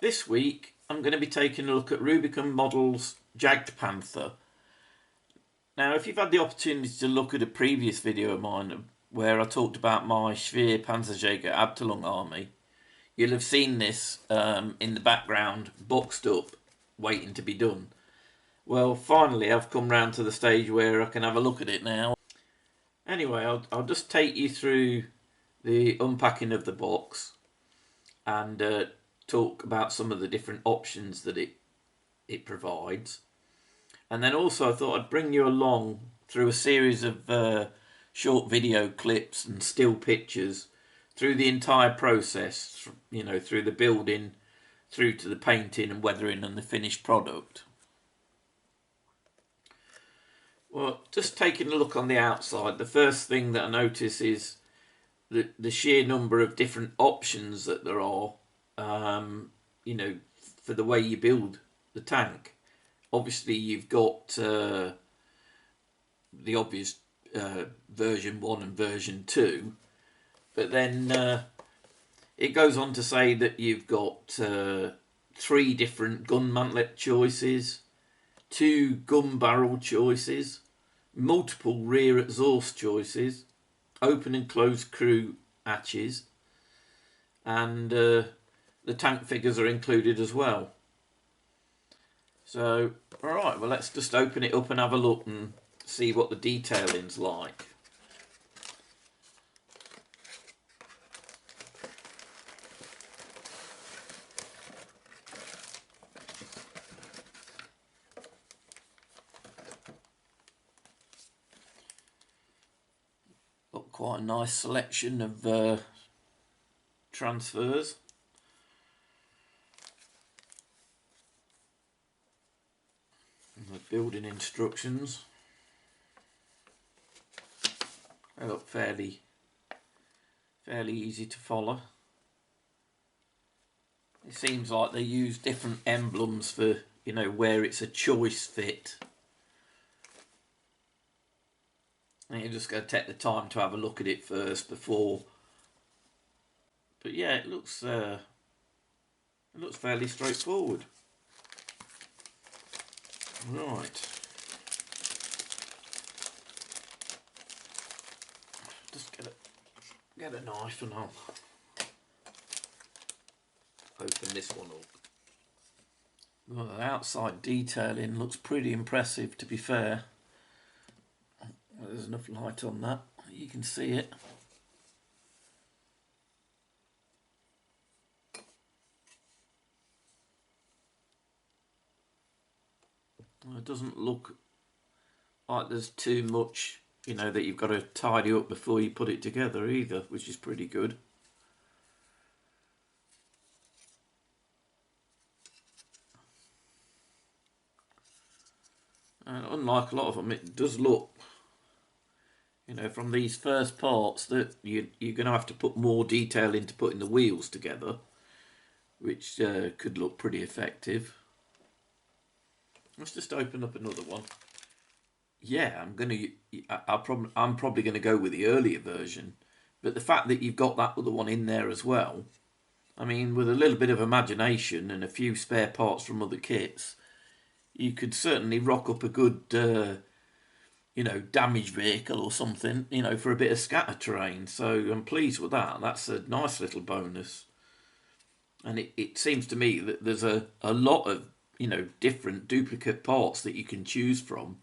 This week I'm going to be taking a look at Rubicon Models Jagdpanther. Now, if you've had the opportunity to look at a previous video of mine where I talked about my Schwer Panzerjäger Abteilung army, you'll have seen this in the background, boxed up, waiting to be done. Well, finally I've come round to the stage where I can have a look at it now. Anyway, I'll just take you through the unpacking of the box and talk about some of the different options that it provides. And then also I thought I'd bring you along through a series of short video clips and still pictures through the entire process, you know, through the building, through to the painting and weathering and the finished product. Well, just taking a look on the outside, the first thing that I notice is the sheer number of different options that there are, you know, for the way you build the tank. Obviously, you've got the obvious version 1 and version 2, but then it goes on to say that you've got 3 different gun mantlet choices, 2 gun barrel choices, multiple rear exhaust choices, open and closed crew hatches, and the tank figures are included as well. So, alright, well, let's just open it up and have a look and see what the detailing's like. Got quite a nice selection of transfers. And the building instructions. They look fairly easy to follow. It seems like they use different emblems for, you know, where it's a choice fit. And you're just going to take the time to have a look at it first before. But yeah, it looks fairly straightforward. Right. Just get a knife and I'll open this one up. Well, the outside detailing looks pretty impressive, to be fair. There's enough light on that, you can see it. It doesn't look like there's too much, you know, that you've got to tidy up before you put it together either, which is pretty good. And unlike a lot of them, it does look, you know, from these first parts that you're going to have to put more detail into putting the wheels together, which could look pretty effective. Let's just open up another one. Yeah, I'm probably going to go with the earlier version, but the fact that you've got that other one in there as well, I mean, with a little bit of imagination and a few spare parts from other kits, you could certainly rock up a good, you know, damaged vehicle or something, you know, for a bit of scatter terrain. So I'm pleased with that. That's a nice little bonus. And it seems to me that there's a lot of, you know, different duplicate parts that you can choose from.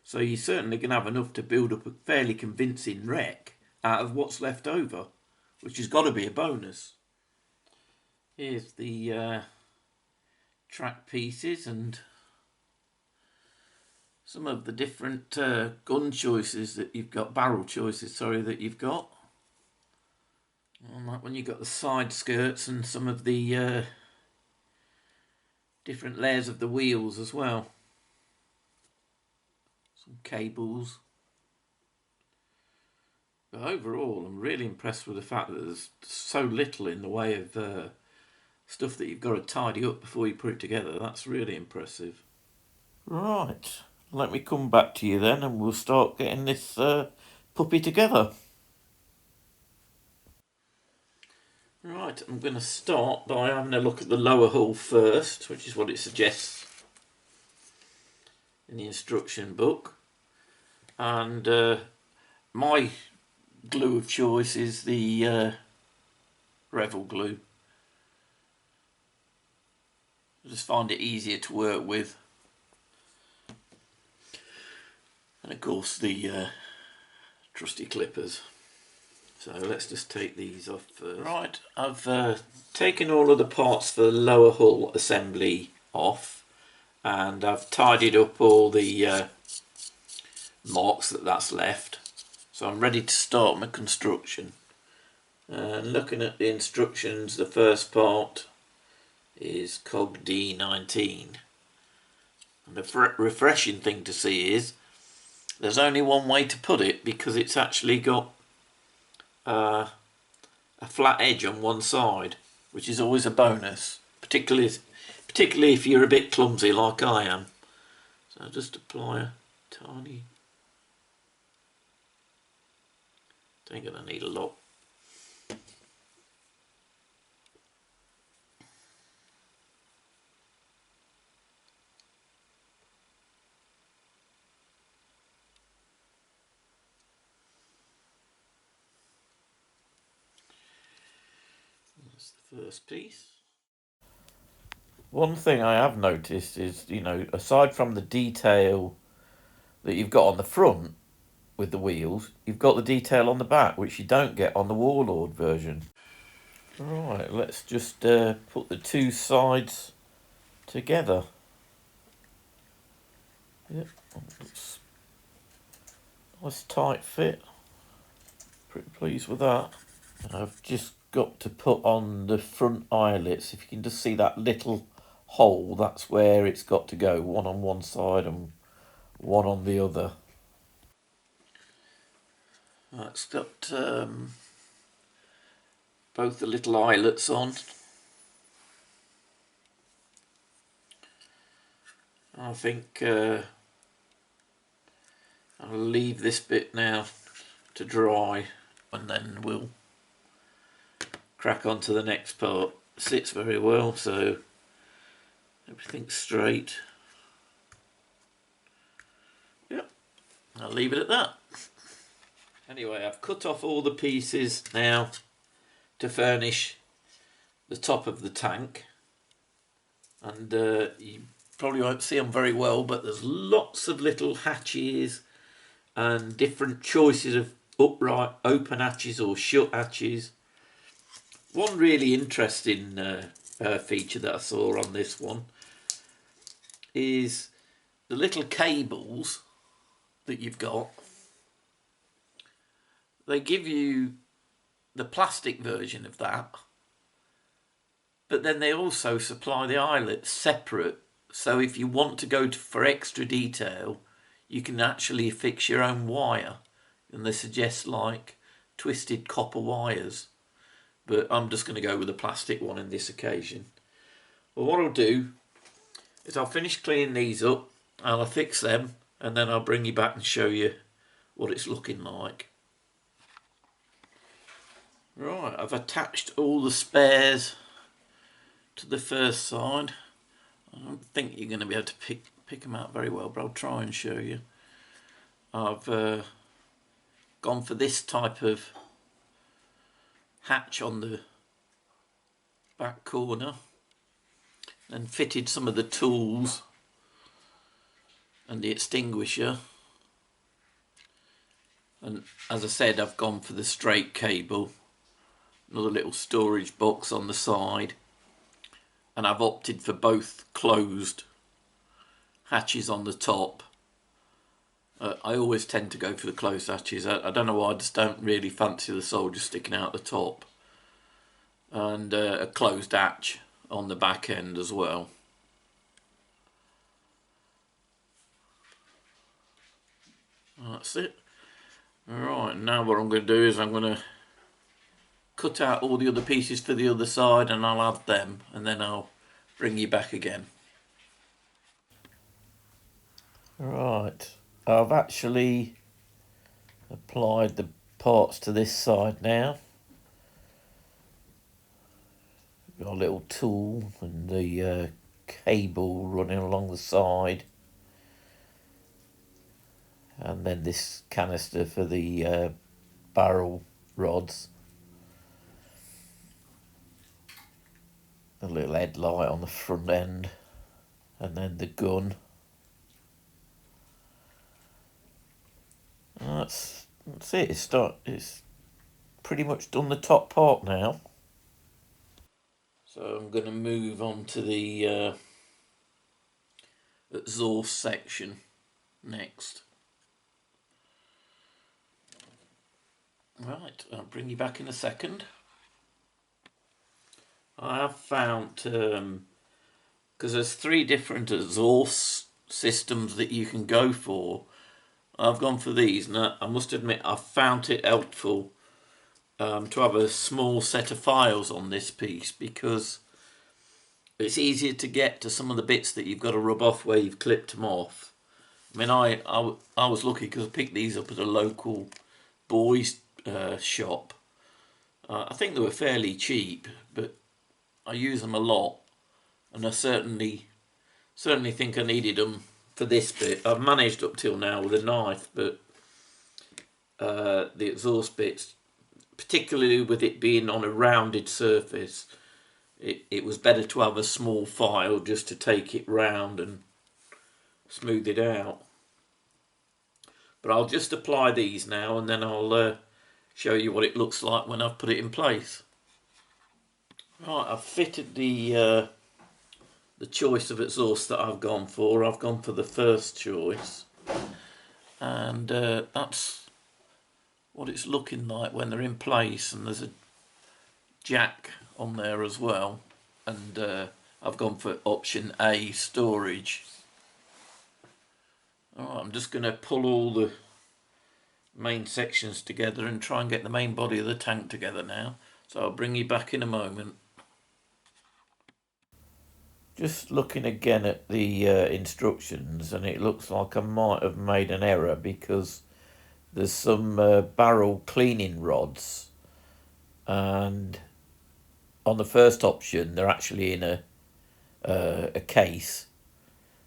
So you're certainly going to have enough to build up a fairly convincing wreck out of what's left over, which has got to be a bonus. Here's the track pieces and some of the different gun choices that you've got, barrel choices, sorry, that you've got. On that one you've got the side skirts and some of the different layers of the wheels as well. Some cables. But overall, I'm really impressed with the fact that there's so little in the way of stuff that you've got to tidy up before you put it together. That's really impressive. Right, let me come back to you then and we'll start getting this puppy together. Right, I'm going to start by having a look at the lower hull first, which is what it suggests in the instruction book. And my glue of choice is the Revel glue. I just find it easier to work with. And of course the trusty clippers. So let's just take these off first. Right, I've taken all of the parts for the lower hull assembly off, and I've tidied up all the marks that's left. So I'm ready to start my construction. And looking at the instructions, the first part is cog D19. And the refreshing thing to see is there's only one way to put it, because it's actually got a flat edge on one side, which is always a bonus, particularly if you're a bit clumsy like I am. So I'll just apply a tiny, ain't gonna need a lot. That's the first piece. One thing I have noticed is, you know, aside from the detail that you've got on the front with the wheels, you've got the detail on the back, which you don't get on the Warlord version. Right, let's just put the two sides together. Yep, nice tight fit. Pretty pleased with that. I've just got to put on the front eyelets. If you can just see that little hole, that's where it's got to go. One on one side and one on the other. It's got both the little eyelets on. I think I'll leave this bit now to dry, and then we'll crack on to the next part. It sits very well, so everything's straight. Yep, I'll leave it at that. Anyway, I've cut off all the pieces now to furnish the top of the tank, and you probably won't see them very well, but there's lots of little hatches and different choices of upright open hatches or shut hatches. One really interesting feature that I saw on this one is the little cables that you've got. They give you the plastic version of that, but then they also supply the eyelets separate, so if you want to go for extra detail, you can actually fix your own wire, and they suggest like twisted copper wires, but I'm just going to go with the plastic one in this occasion. Well, what I'll do is I'll finish cleaning these up, I'll fix them, and then I'll bring you back and show you what it's looking like. Right, I've attached all the spares to the first side. I don't think you're going to be able to pick them out very well, but I'll try and show you. I've gone for this type of hatch on the back corner and fitted some of the tools and the extinguisher, and as I said, I've gone for the straight cable, another little storage box on the side, and I've opted for both closed hatches on the top. I always tend to go for the closed hatches. I don't know why, I just don't really fancy the soldier sticking out the top, and a closed hatch on the back end as well. That's it. Alright, now what I'm going to do is I'm going to cut out all the other pieces for the other side, and I'll add them, and then I'll bring you back again. Right, I've actually applied the parts to this side now. got a little tool and the cable running along the side, and then this canister for the barrel rods, a little headlight on the front end, and then the gun. That's it. It's pretty much done the top part now. So I'm going to move on to the exhaust section next. Right, I'll bring you back in a second. I have found, because there's 3 different exhaust systems that you can go for. I've gone for these, and I must admit I've found it helpful to have a small set of files on this piece, because it's easier to get to some of the bits that you've got to rub off where you've clipped them off. I mean, I was lucky because I picked these up at a local boys shop. I think they were fairly cheap, but I use them a lot, and I certainly think I needed them for this bit. I've managed up till now with a knife, but the exhaust bits, particularly with it being on a rounded surface, it was better to have a small file just to take it round and smooth it out. But I'll just apply these now, and then I'll show you what it looks like when I've put it in place. Right, I've fitted the choice of exhaust that I've gone for. I've gone for the first choice, and that's what it's looking like when they're in place, and there's a jack on there as well, and I've gone for option A, storage. Alright, I'm just going to pull all the main sections together and try and get the main body of the tank together now, so I'll bring you back in a moment. Just looking again at the instructions, and it looks like I might have made an error, because there's some barrel cleaning rods, and on the first option they're actually in a case,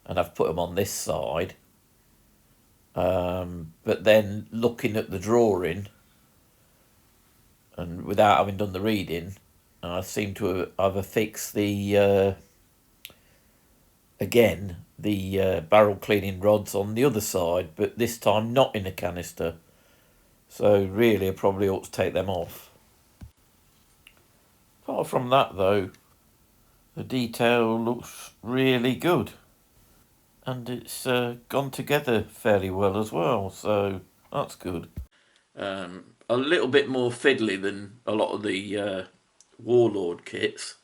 and I've put them on this side. But then looking at the drawing, and without having done the reading, I seem to have affixed the again the barrel cleaning rods on the other side, but this time not in a canister. So really I probably ought to take them off. Apart from that though, the detail looks really good, and it's gone together fairly well as well, so that's good. A little bit more fiddly than a lot of the Warlord kits,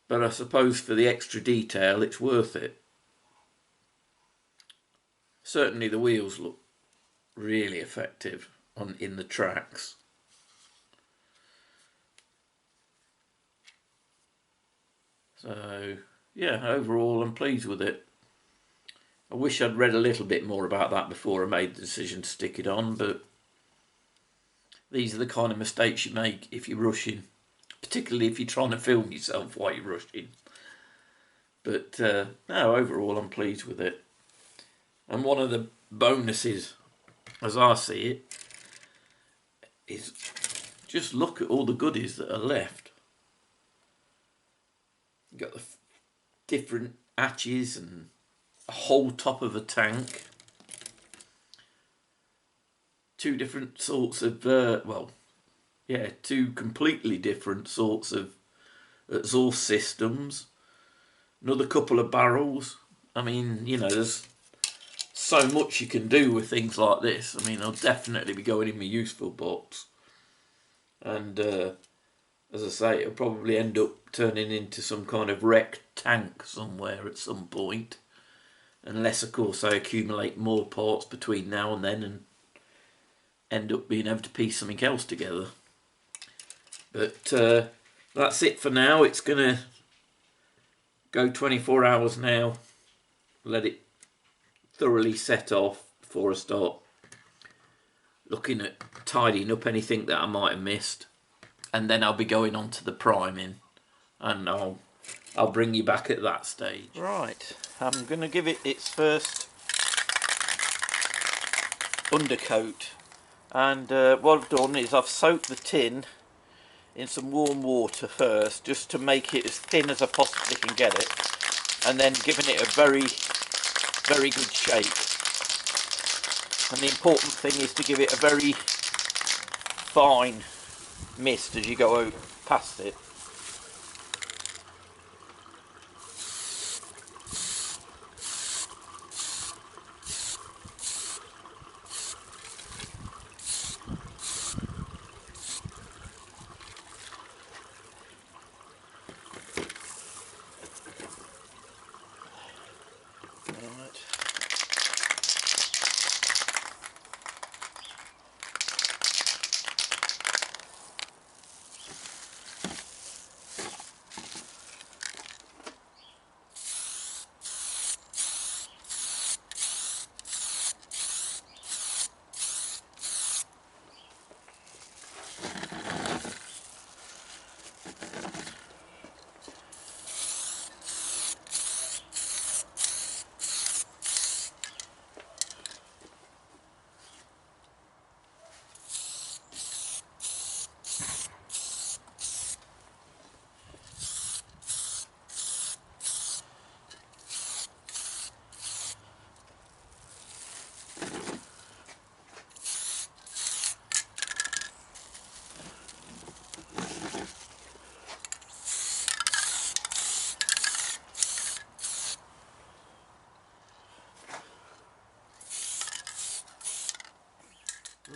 but I suppose for the extra detail it's worth it. Certainly the wheels look really effective in the tracks. So yeah, overall I'm pleased with it. I wish I'd read a little bit more about that before I made the decision to stick it on, but these are the kind of mistakes you make if you're rushing, particularly if you're trying to film yourself while you're rushing. But no, overall I'm pleased with it. And one of the bonuses, as I see it, is just look at all the goodies that are left. You've got the different hatches and a whole top of a tank. 2 different sorts of, two completely different sorts of exhaust systems. Another couple of barrels. I mean, you know, there's so much you can do with things like this. I mean, I'll definitely be going in my useful box. And as I say, it'll probably end up turning into some kind of wrecked tank somewhere at some point. Unless, of course, I accumulate more parts between now and then and end up being able to piece something else together. But that's it for now. It's going to go 24 hours now. Let it thoroughly set off before I start looking at tidying up anything that I might have missed. And then I'll be going on to the priming. and I'll bring you back at that stage. Right, I'm going to give it its first undercoat, and what I've done is I've soaked the tin in some warm water first, just to make it as thin as I possibly can get it, and then giving it a very good shake. And the important thing is to give it a very fine mist as you go past it.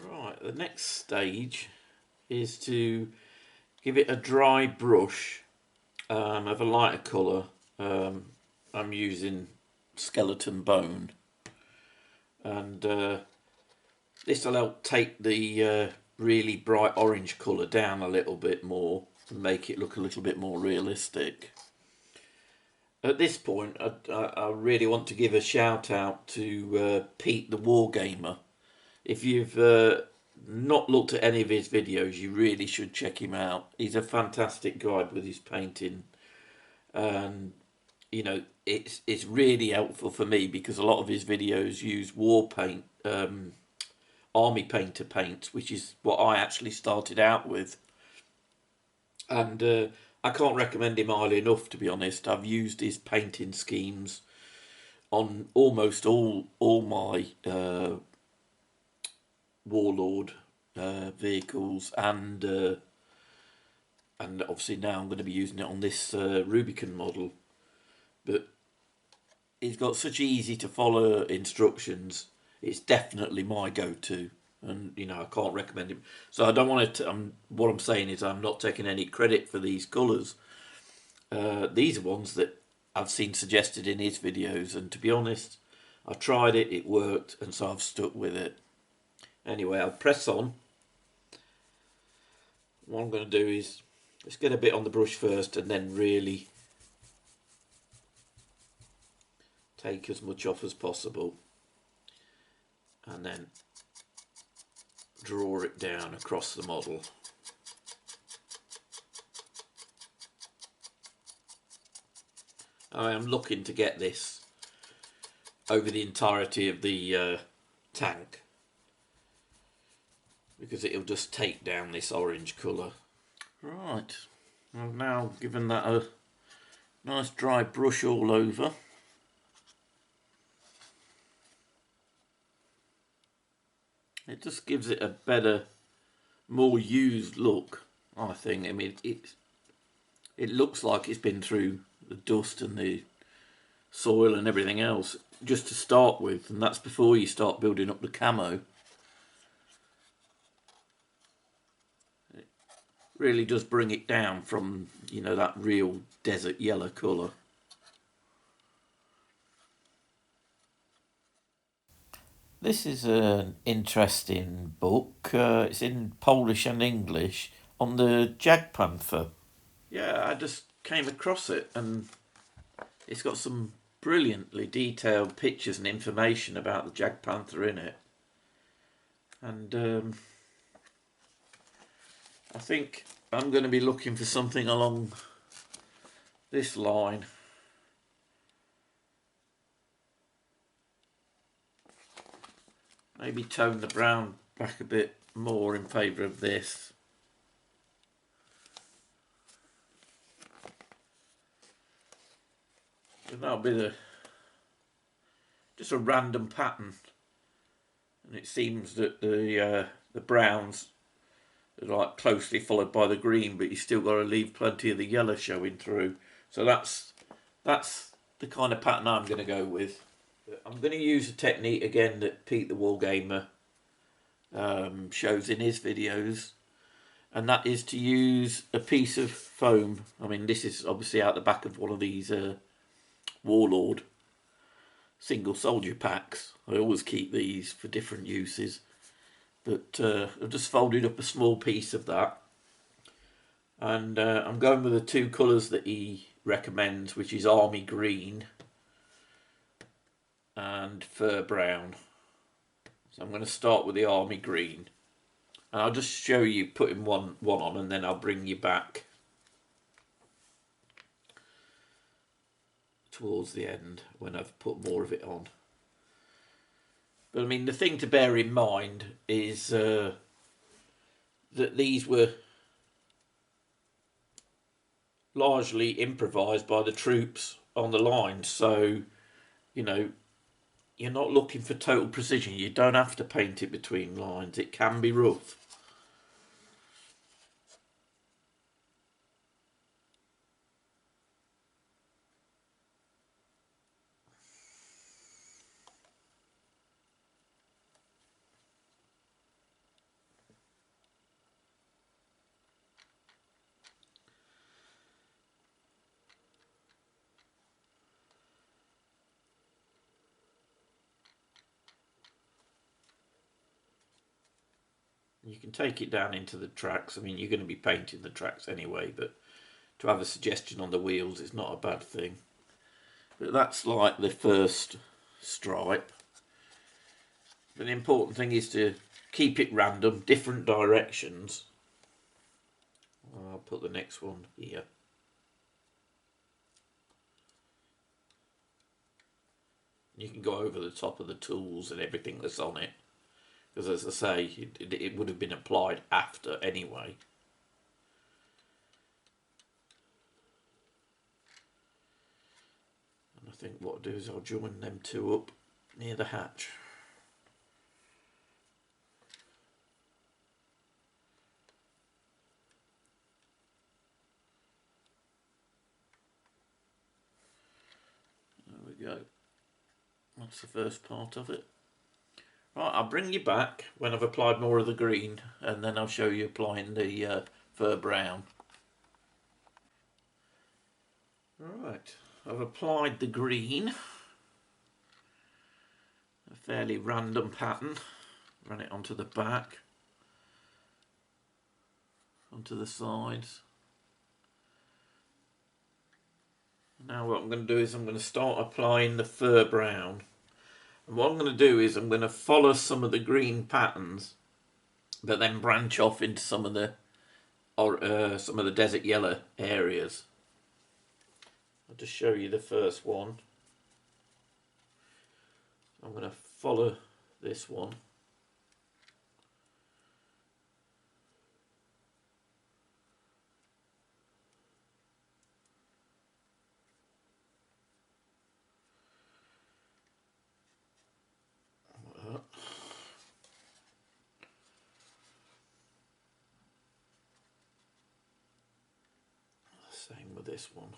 Right, the next stage is to give it a dry brush of a lighter colour. I'm using skeleton bone, and this will help take the really bright orange colour down a little bit more and make it look a little bit more realistic. At this point, I really want to give a shout out to Pete the Wargamer. If you've not looked at any of his videos, you really should check him out. He's a fantastic guide with his painting, and you know, it's really helpful for me because a lot of his videos use war paint, army painter paints, which is what I actually started out with. And I can't recommend him highly enough, to be honest. I've used his painting schemes on almost all my Warlord vehicles, and obviously now I'm going to be using it on this Rubicon model. But he's got such easy to follow instructions. It's definitely my go-to, and you know, I can't recommend him. So I don't want to. What I'm saying is I'm not taking any credit for these colours. These are ones that I've seen suggested in his videos, and to be honest, I tried it, it worked, and so I've stuck with it. Anyway, I'll press on. What I'm going to do is let's get a bit on the brush first, and then really take as much off as possible, and then draw it down across the model. I am looking to get this over the entirety of the tank, because it'll just take down this orange colour. Right, I've now given that a nice dry brush all over. It just gives it a better, more used look, I think. I mean, it looks like it's been through the dust and the soil and everything else just to start with, and that's before you start building up the camo. It really does bring it down from, you know, that real desert yellow colour. This is an interesting book. It's in Polish and English on the Jagdpanther. Yeah, I just came across it, and it's got some brilliantly detailed pictures and information about the Jagdpanther in it. And I think I'm going to be looking for something along this line. Maybe tone the brown back a bit more in favour of this. And that'll be just a random pattern. And it seems that the browns are like closely followed by the green, but you still got to leave plenty of the yellow showing through. So that's the kind of pattern I'm going to go with. I'm going to use a technique again that Pete the Wargamer shows in his videos, and that is to use a piece of foam. I mean, this is obviously out the back of one of these Warlord single soldier packs. I always keep these for different uses, but I've just folded up a small piece of that, and I'm going with the two colours that he recommends, which is army green and fur brown. So I'm going to start with the army green, and I'll just show you putting one on, and then I'll bring you back towards the end when I've put more of it on. But I mean, the thing to bear in mind is that these were largely improvised by the troops on the line, so you know, you're not looking for total precision. You don't have to paint it between lines. It can be rough. You can take it down into the tracks. I mean, you're going to be painting the tracks anyway, but to have a suggestion on the wheels is not a bad thing. But that's like the first stripe. But the important thing is to keep it random, different directions. I'll put the next one here. You can go over the top of the tools and everything that's on it, because as I say, it would have been applied after anyway. And I think what I'll do is I'll join them two up near the hatch. There we go. That's the first part of it. Right, I'll bring you back when I've applied more of the green, and then I'll show you applying the fur brown. Right, I've applied the green, a fairly random pattern. Run it onto the back, onto the sides. Now what I'm going to do is I'm going to start applying the fur brown. And what I'm going to do is I'm going to follow some of the green patterns, but then branch off into some of the desert yellow areas. I'll just show you the first one. I'm going to follow this one. Same with this one.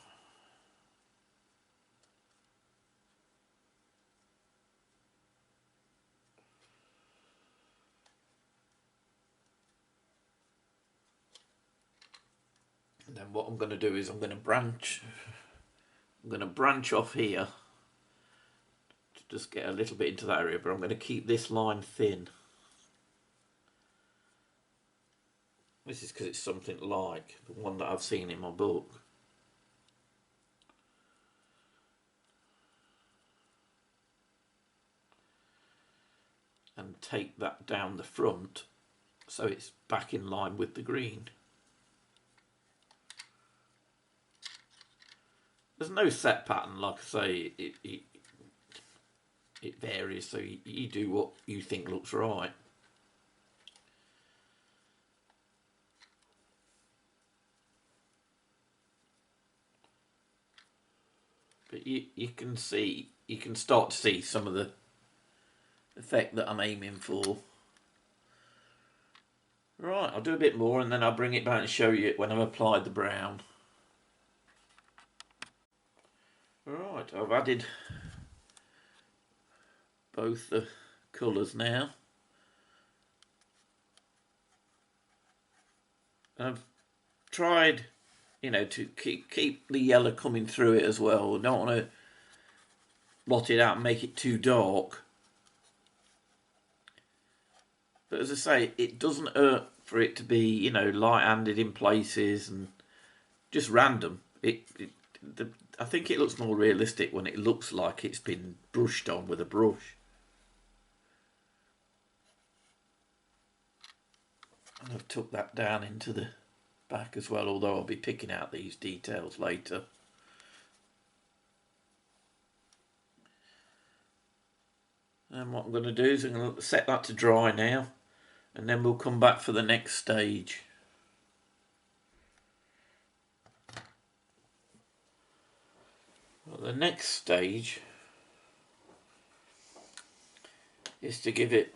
And then what I'm going to do is I'm going to branch off here to just get a little bit into that area, but I'm going to keep this line thin. This is because it's something like the one that I've seen in my book. And take that down the front so it's back in line with the green. there's no set pattern, like I say, it varies, so you do what you think looks right. But you can see, you can start to see some of the effect that I'm aiming for. Right, I'll do a bit more and then I'll bring it back and show you it when I've applied the brown. Right, I've added both the colours now. I've tried, you know, to keep the yellow coming through it as well. I don't want to blot it out and make it too dark. But as I say, it doesn't hurt for it to be, you know, light-handed in places and just random. I think it looks more realistic when it looks like it's been brushed on with a brush. And I've took that down into the back as well, although I'll be picking out these details later. And what I'm going to do is I'm going to set that to dry now, and then we'll come back for the next stage. Well, the next stage is to give it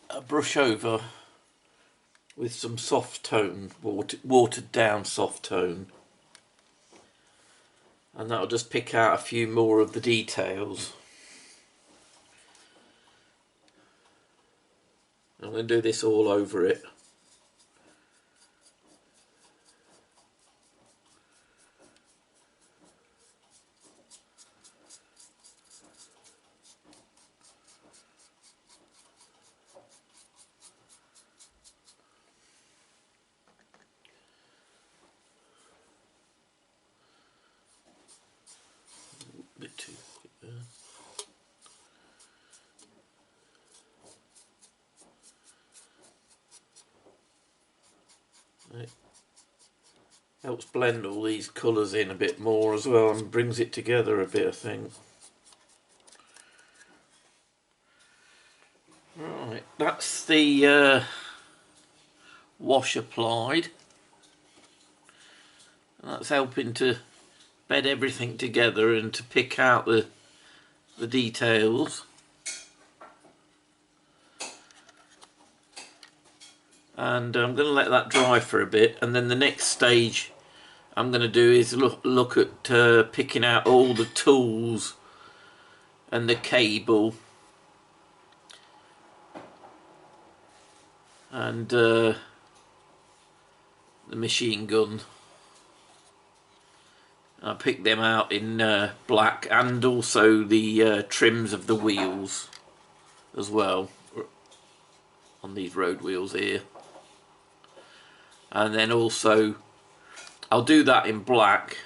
a brush over with some soft tone, watered down soft tone, and that'll just pick out a few more of the details. I'm going to do this all over it. A bit too thick there. It helps blend all these colours in a bit more as well and brings it together a bit, I think. Right, that's the wash applied. And that's helping to bed everything together and to pick out the details. And I'm going to let that dry for a bit, and then the next stage I'm going to do is look at picking out all the tools and the cable and the machine gun. I picked them out in black, and also the trims of the wheels as well on these road wheels here. And then also I'll do that in black,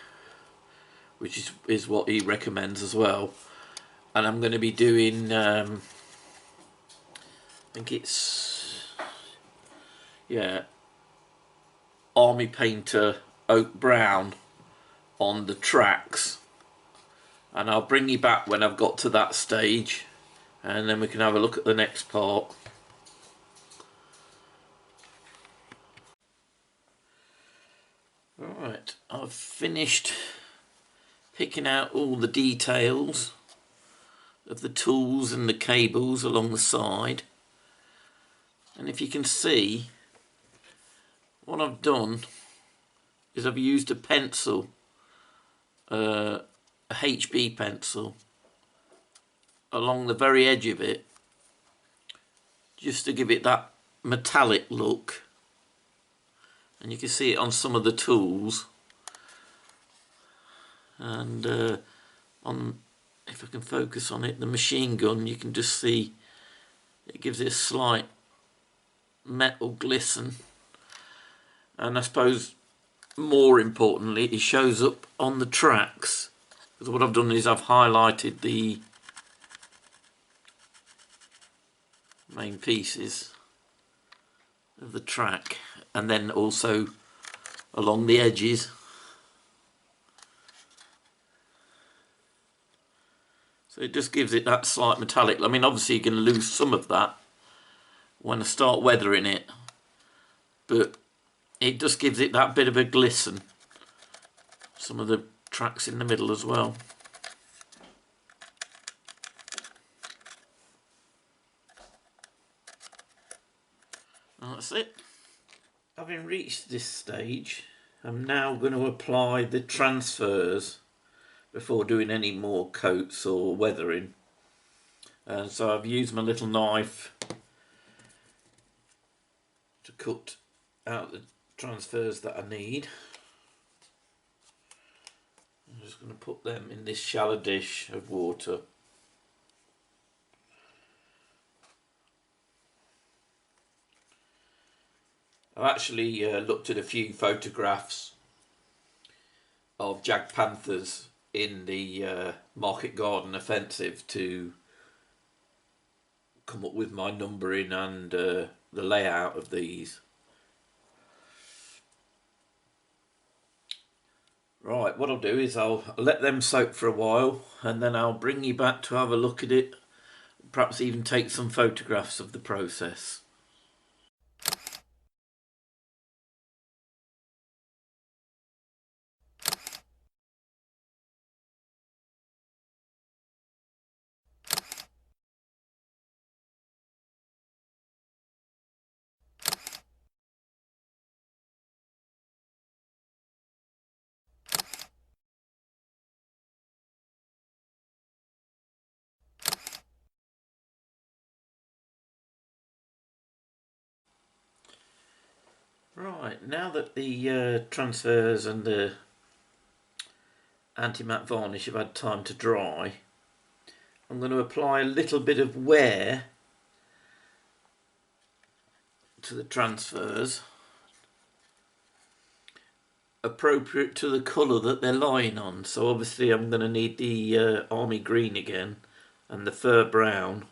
which is what he recommends as well. And I'm going to be doing I think it's, yeah, Army Painter Oak Brown on the tracks. And I'll bring you back when I've got to that stage, and then we can have a look at the next part. Alright, I've finished picking out all the details of the tools and the cables along the side. And if you can see, what I've done is I've used a pencil, a HB pencil, along the very edge of it, just to give it that metallic look. And you can see it on some of the tools, and if I can focus on it, the machine gun, you can just see it gives it a slight metal glisten. And I suppose more importantly, it shows up on the tracks, because what I've done is I've highlighted the main pieces of the track, and then also along the edges So it just gives it that slight metallic. I mean, obviously you can lose some of that when I start weathering it, but it just gives it that bit of a glisten. Some of the tracks in the middle as well. And that's it. Having reached this stage, I'm now going to apply the transfers before doing any more coats or weathering. And so I've used my little knife to cut out the transfers that I need. I'm just going to put them in this shallow dish of water. I've actually looked at a few photographs of Jagdpanthers in the Market Garden Offensive to come up with my numbering and the layout of these. Right, what I'll do is I'll let them soak for a while and then I'll bring you back to have a look at it, perhaps even take some photographs of the process. Right, now that the transfers and the anti-matte varnish have had time to dry, I'm going to apply a little bit of wear to the transfers, appropriate to the colour that they're lying on. So obviously I'm going to need the army green again and the fur brown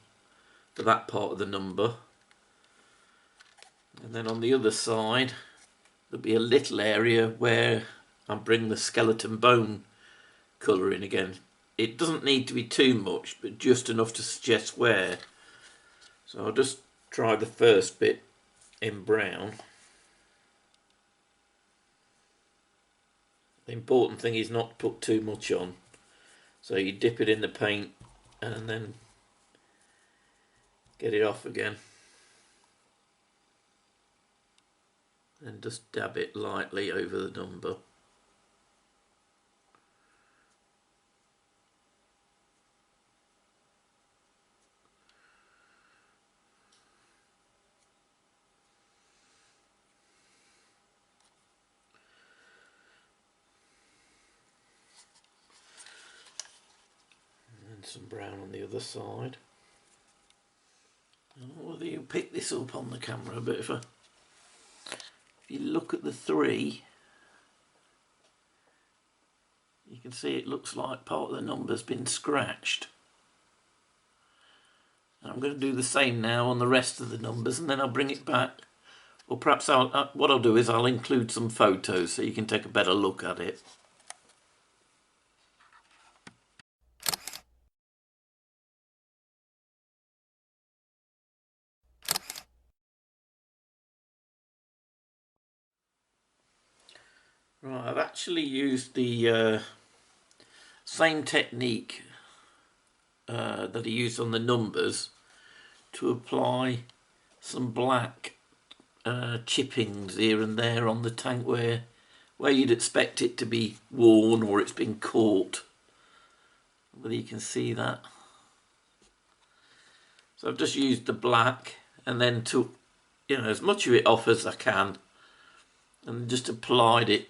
for that part of the number. And then on the other side there'll be a little area where I bring the skeleton bone colour in again. It doesn't need to be too much, but just enough to suggest where. So I'll just try the first bit in brown. The important thing is not to put too much on. So you dip it in the paint and then get it off again. And just dab it lightly over the number. And some brown on the other side. I don't know whether you pick this up on the camera, but if you look at the three, you can see it looks like part of the number's been scratched. And I'm going to do the same now on the rest of the numbers, and then I'll bring it back. Or perhaps what I'll do is I'll include some photos so you can take a better look at it. Right, I've actually used the same technique that I used on the numbers to apply some black chippings here and there on the tank where you'd expect it to be worn or it's been caught. Whether you can see that. So I've just used the black and then took, as much of it off as I can and just applied it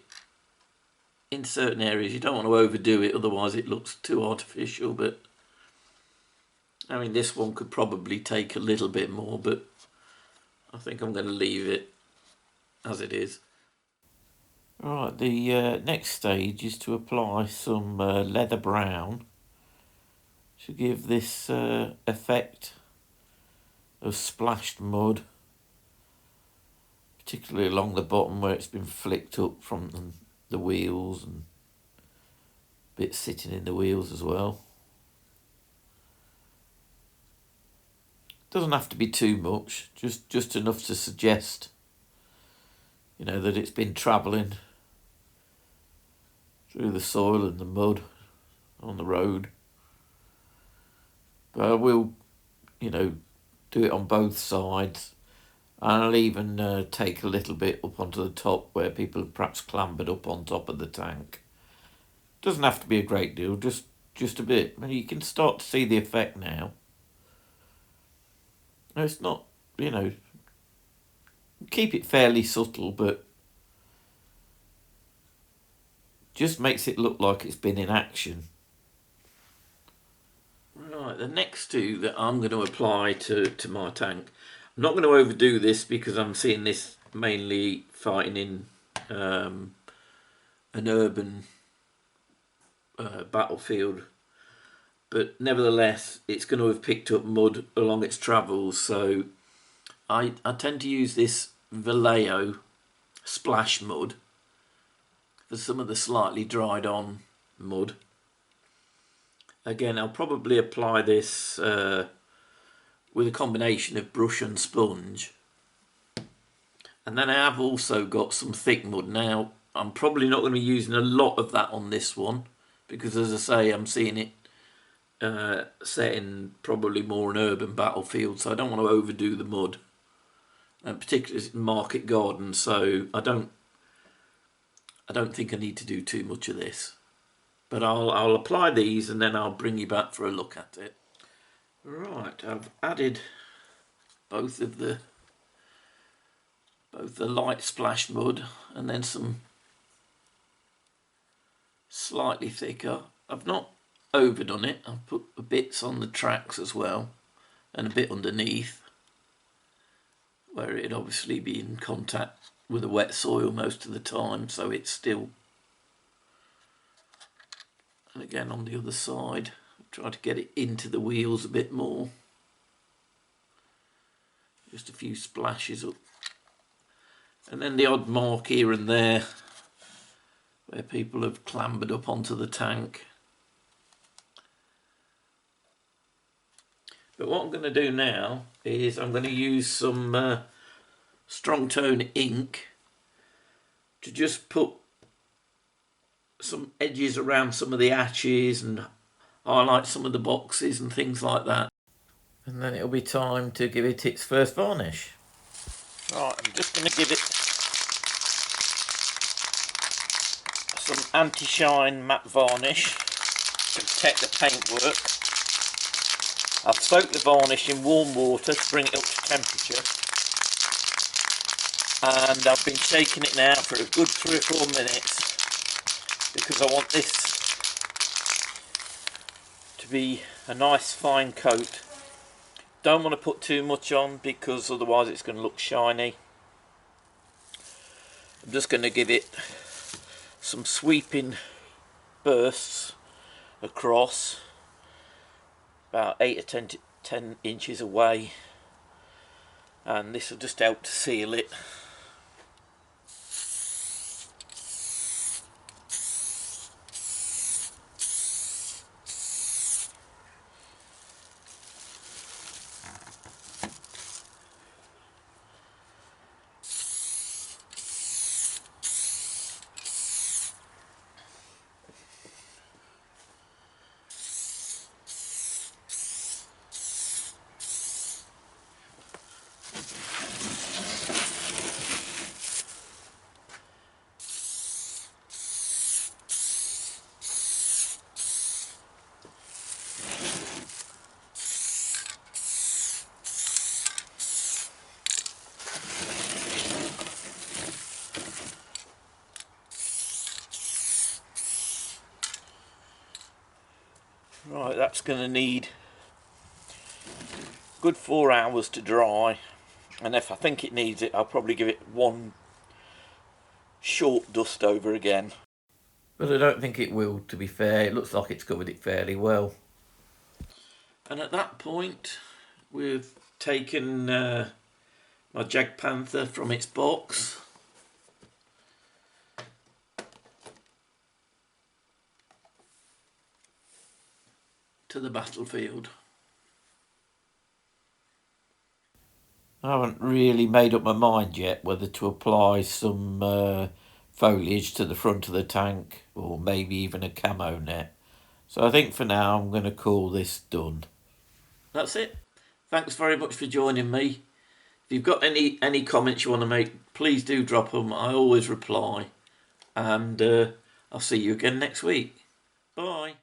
in certain areas. You don't want to overdo it, otherwise it looks too artificial, but I mean this one could probably take a little bit more, but I think I'm going to leave it as it is. Right, the next stage is to apply some leather brown to give this effect of splashed mud, particularly along the bottom where it's been flicked up from the wheels and bits sitting in the wheels as well. Doesn't have to be too much, just enough to suggest, you know, that it's been travelling through the soil and the mud on the road. But I will, you know, do it on both sides. And I'll even take a little bit up onto the top where people have perhaps clambered up on top of the tank. Doesn't have to be a great deal, just a bit. And you can start to see the effect now. It's not, you know, keep it fairly subtle, but just makes it look like it's been in action. Right, the next two that I'm going to apply to my tank. I'm not going to overdo this because I'm seeing this mainly fighting in an urban battlefield. But nevertheless, it's going to have picked up mud along its travels. So I tend to use this Vallejo splash mud for some of the slightly dried on mud. Again, I'll probably apply this with a combination of brush and sponge. And then I have also got some thick mud. Now, I'm probably not going to be using a lot of that on this one because, as I say, I'm seeing it set in probably more an urban battlefield, so I don't want to overdo the mud, and particularly in market gardens. So I don't think I need to do too much of this, but I'll apply these and then I'll bring you back for a look at it. Right, I've added both the light splash mud and then some slightly thicker. I've not overdone it. I've put the bits on the tracks as well and a bit underneath where it'd obviously be in contact with the wet soil most of the time, so it's still. And again on the other side, try to get it into the wheels a bit more. Just a few splashes up. And then the odd mark here and there where people have clambered up onto the tank. But what I'm going to do now is I'm going to use some strong tone ink to just put some edges around some of the hatches and highlight some of the boxes and things like that. And then it'll be time to give it its first varnish. Right, I'm just going to give it some anti-shine matte varnish to protect the paintwork. I've soaked the varnish in warm water to bring it up to temperature, and I've been shaking it now for a good 3 or 4 minutes because I want this to be a nice fine coat. Don't want to put too much on because otherwise it's going to look shiny. I'm just going to give it some sweeping bursts across, about 8 or 10 inches away, and this will just help to seal it. Right, that's going to need a good 4 hours to dry, and if I think it needs it, I'll probably give it one short dust over again. But I don't think it will, to be fair. It looks like it's covered it fairly well. And at that point, we've taken my Jagdpanther from its box. To the battlefield. I haven't really made up my mind yet whether to apply some foliage to the front of the tank or maybe even a camo net. So I think for now I'm going to call this done. That's it. Thanks very much for joining me. If you've got any comments you want to make, please do drop them. I always reply. And I'll see you again next week. Bye.